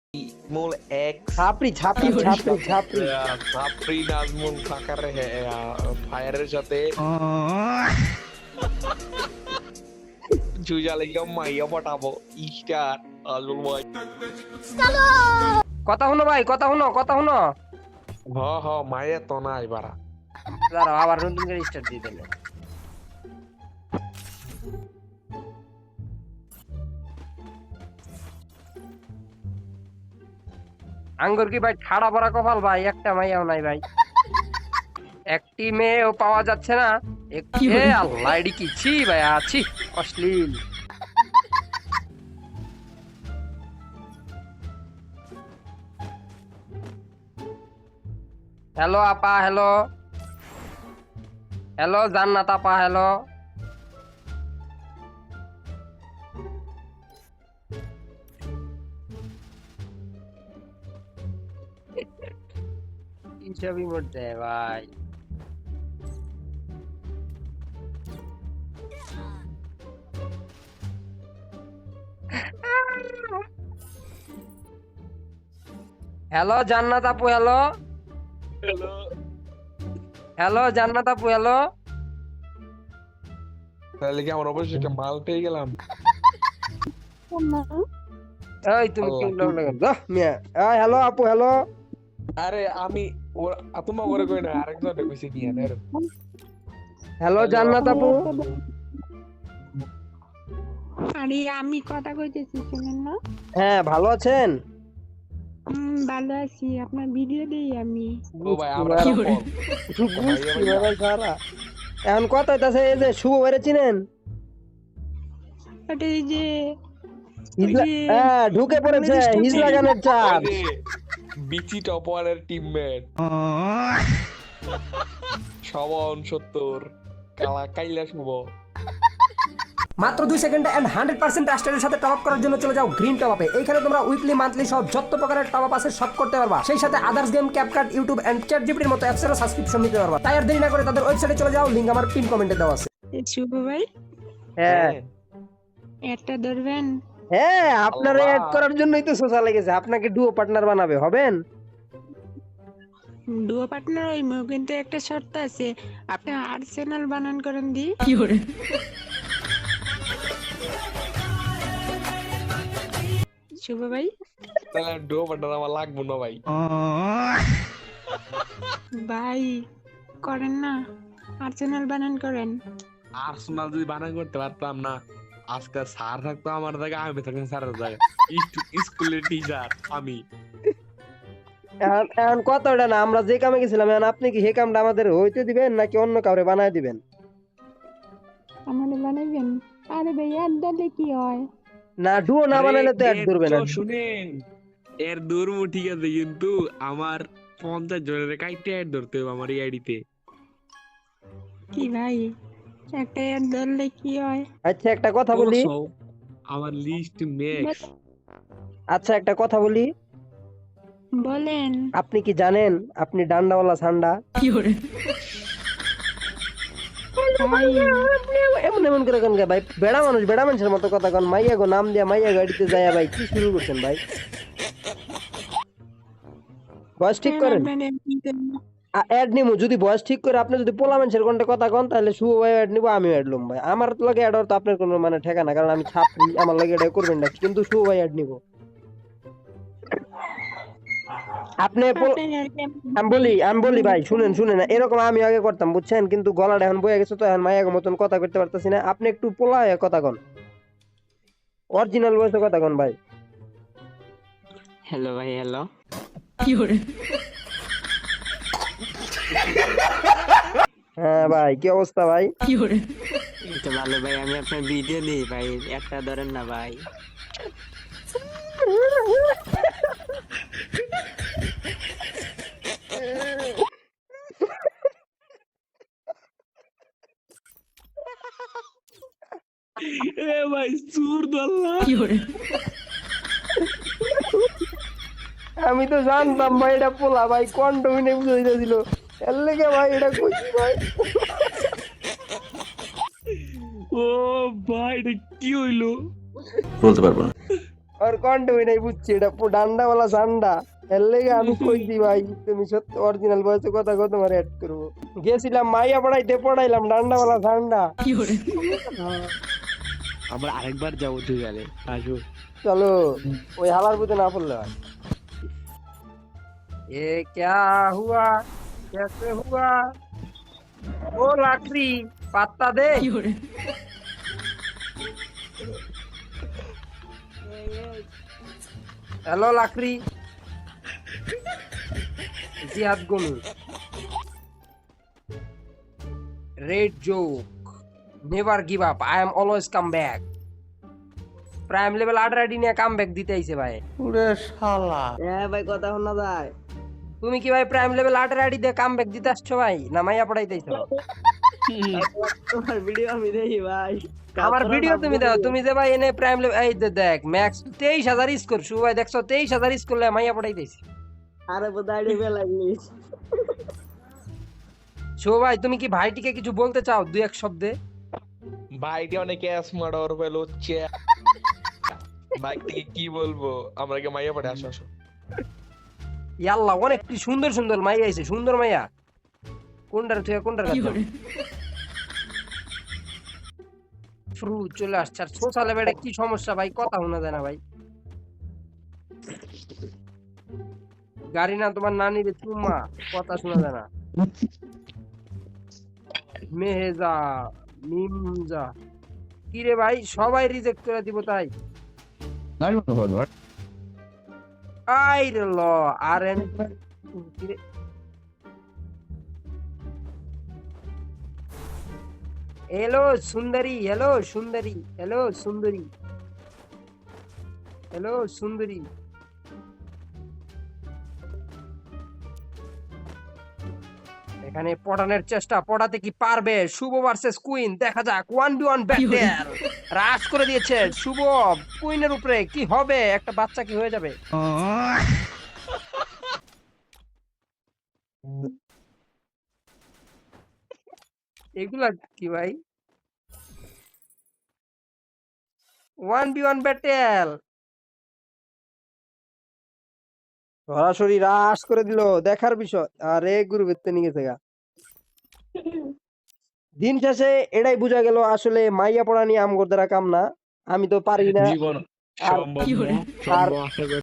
Mul X ছাপরি Nazmul ফাঁকার ফায়ারের সাথে জুজা লেগে মাইয়া পটাবো স্টার আলুল ভাই কথা শুনো ভাই, কথা শুনো। হ মাইয়া তো না এবারা দাঁড়াও, আবার নতুন করে স্টার্ট দিয়ে দিলে। আঙ্গুর কি ভাই ঠাড়া পড়া কপাল ভাই, একটা মাইয়াও নাই ভাই, একটি মেয়েও পাওয়া যাচ্ছে না। এ আল্লাহ, এডি কি ছি ভাই, আছি অশ্লীল। হ্যালো আপা, হ্যালো জান্নাত আপা, হ্যালো। সবই মরছে ভাই। হ্যালো জান্নাত আপু, হ্যালো জান্নাত আপু, হ্যালো। তাহলে কি আমরা অবশ্যই একটা মাল পেয়ে গেলাম। এই তুমি কি মিয়া? হ্যালো আপু, হ্যালো। আরে আমি তোমার করে কই না, আরেকজন কইছি নিয়ে না। হ্যালো জান্নাত আপু। আরে আমি কথা কইতেছি, শুনেন না? হ্যাঁ, ভালো আছেন? ভালো আছি, আপনার ভিডিও দেই আমি। ও ভাই আমরা এখন কথা হইতাছে, এই যে শুভ বাইরে চিনেন? ওটা এই যে হ্যাঁ, ঢুকে পড়েছে হিজলা গানের চাপ। বিচি টপারের টিমমেট শবন 70 কালা কাইলা শুভ। মাত্র 2 সেকেন্ডে এন্ড 100% ট্রাস্টের সাথে টপ আপ করার জন্য চলে যাও গ্রিন টপ আপে। এইখানে তোমরা উইকলি, মান্থলি সব যত প্রকারের টপ আপ আছে সব করতে পারবা। সেই সাথে others game, CapCut, YouTube and chat জিপিটির মতো অ্যাপসেরও সাবস্ক্রিপশন নিতে পারবা। তাই আর দেরি না করে তাদের ওয়েবসাইটে চলে যাও, লিংক আমার পিন কমেন্টে দেওয়া আছে। শুভ ভাই, হ্যাঁ একটা ধরবেন? হ্যাঁ, আপনারা অ্যাড করার জন্যই তো সোজা লেগেছে। আপনাকে ডুও পার্টনার বানাবে, হবেন? ডুও পার্টনার হইমু, কিন্তু একটা শর্ত আছে, আপনি আর্সেনাল বানান করেন দি। শুভ ভাই, তাহলে ডো বাটন আমার লাগবো না ভাই। ভাই করেন না, আর্সেনাল বানান করেন। আর্সেনাল যদি বানান করতে পারতাম না, আজকে স্যার থাকতো আমার জায়গায়, আমি থাকতাম স্যারের জায়গায়। স্কুলের টিচার আমি। এখন কথা ওটা না, আমরা যে কামে গেছিলাম, এখন আপনি কি সেই কামটা আমাদের হইতে দিবেন নাকি অন্য কাউরে বানায় দিবেন? আমাদের বানাইবেন? আরে ভাই অ্যাড দিলে কি হয়? না, ডুও না বানাইলে তো অ্যাড ধরবে না। শুনেন, এর দূরমু ঠিক আছে, কিন্তু আমার 50 জনের কাইটে অ্যাড ধরতে হবে আমার এই আইডিতে। কি ভাই, একটা অ্যাড দিলে কি হয়? আচ্ছা একটা কথা বলি, আমার লিস্ট ম্যাক্স। আচ্ছা একটা কথা বলি, বলেন। আপনি কি জানেন আপনি ডান্ডাওয়ালা সান্ডা? ভাই এমন এমন করে কোন ভাই, বেড়া মানুষের মতো কথা কোন। মাইয়া গো নাম দিয়া মাইয়া গাড়িতে যায় ভাই, কি শুরু করছেন ভাই? বয়স ঠিক করেন, অ্যাড নিমু। যদি বয়স ঠিক করে আপনি যদি পোলা মানুষের কোনটা কথা কন, তাহলে শুভ ভাই অ্যাড নিবো, আমিও অ্যাড লুম ভাই। আমার লাগে অ্যাড তো আপনার কোনো মানে ঠেকানা, কারণ আমি ছাত্রী, আমার লাগে এটা করবেন না, কিন্তু শুভ ভাই অ্যাড নিবো। আপনি আমি বলি ভাই, শুনেন, এরকম আমি আগে করতাম বুঝছেন, কিন্তু গলাটা এখন বয়ে গেছে, তো এখন মায়ের মতন কথা করতে পারতেছি না। আপনি একটু পোলা হয়ে কথা কন, অরিজিনাল ভয়েসে কথা কন ভাই। হ্যালো ভাই, হ্যালো। হ্যাঁ ভাই, কি অবস্থা ভাই? তো ভালো ভাই, আমি আপনার ভিডিও দিই ভাই, একটা ধরেন না ভাই। এ ভাই সুর দল্লা। আমি তো জানতাম ভাই এটা পোলা ভাই, কন্টমিনে বুঝাই দিল, এর লেগে ভাই এটা কইছি ভাই। ও ভাই, এটা কি হইলো? বলতে পারবো না। ওর কন্ট্রোল নাই বুঝছি, এটা ডান্ডাওয়ালা ঝান্ডা। এর লেগে আমি কইছি ভাই তুমি সত্যি অরিজিনাল ভয়েসে কথা কো, তোমার অ্যাড করবো। গেছিলাম মাইয়া পড়াইতে, পড়াইলাম ডান্ডাওয়ালা ঝান্ডা। আমরা আরেকবার যাবো তুই গেলে আসো। চলো ওই হালার পুঁতে না পড়লে হয়। এ ক্যা হুয়া, कैसे हुआ, ও লাকড়ি পাত্তা দে। হ্যালো লাকড়ি, জিহাদ গনু, red joke, never give up, I am always come back. Prime level 8 ready নিয়ে কাম ব্যাক দিতে আইছে ভাই। হ্যাঁ ভাই, কথা শোনা যায়। তুমি কি ভাই প্রাইম লেভেল 8 রেডি দিয়ে কাম ব্যাক দিতে আসছো ভাই, না মাইয়া পড়াইতেছো? তোমার ভিডিও আমি দেখি ভাই। আমার ভিডিও তুমি দাও, তুমি যে ভাই এনে প্রাইম লেভেল এই দেখ ম্যাক্স 23000 স্কোর, শু ভাই দেখছো 23000 স্কোর লে মাইয়া পড়াইতেছি। আরে বোধহয় আইডি লাগলি। শু ভাই তুমি কি ভাইটিকে কিছু বলতে চাও দুই এক শব্দে? ভাইটি অনেক ক্যাশ মারার ফেল হচ্ছে। ভাইটিকে কি বলবো, আমাকে মাইয়া পড়ে আসো আসো। ইয়াল্লাহ অনেক কি সুন্দর সুন্দর মাইয়া আইছে, সুন্দর মাইয়া। কোনটার থেকে কোনটার কাছে ফ্রু চলে আসছে। আর সোশ্যাল লেভেলে কি সমস্যা ভাই, কথা শোনা যায় না ভাই। গাড়ি না তোমার নানি রে চুম্মা, কথা শোনা যায় না। মেহেজা মিমজা কি রে ভাই, সবাই রিজেক্ট করে দিব তাই। আই রে ল আর এন হ্যালো সুন্দরী, হ্যালো সুন্দরী, হ্যালো সুন্দরী, হ্যালো সুন্দরী। এখানে পড়ানোর চেষ্টা, পড়াতে কি পারবে শুভ ভার্সেস কুইন, দেখা যাক 1v1 ব্যাটেল। রাশ করে দিয়েছে শুভ কুইনের উপরে, কি হবে, একটা বাচ্চা কি হয়ে যাবে? এগুলা কি ভাই, 1v1 ব্যাটেল সরাসরি রাশ করে দিল, দেখার বিষয়। আরে গুরু বেতে নিয়ে গেছে গা। দিন শেষে এটাই বোঝা গেল আসলে মাইয়া পড়া নিয়ে আমগর দ্বারা কাম না, আমি তো পারি না। জীবন আর সম্ভব না, সম্ভব আশা করি।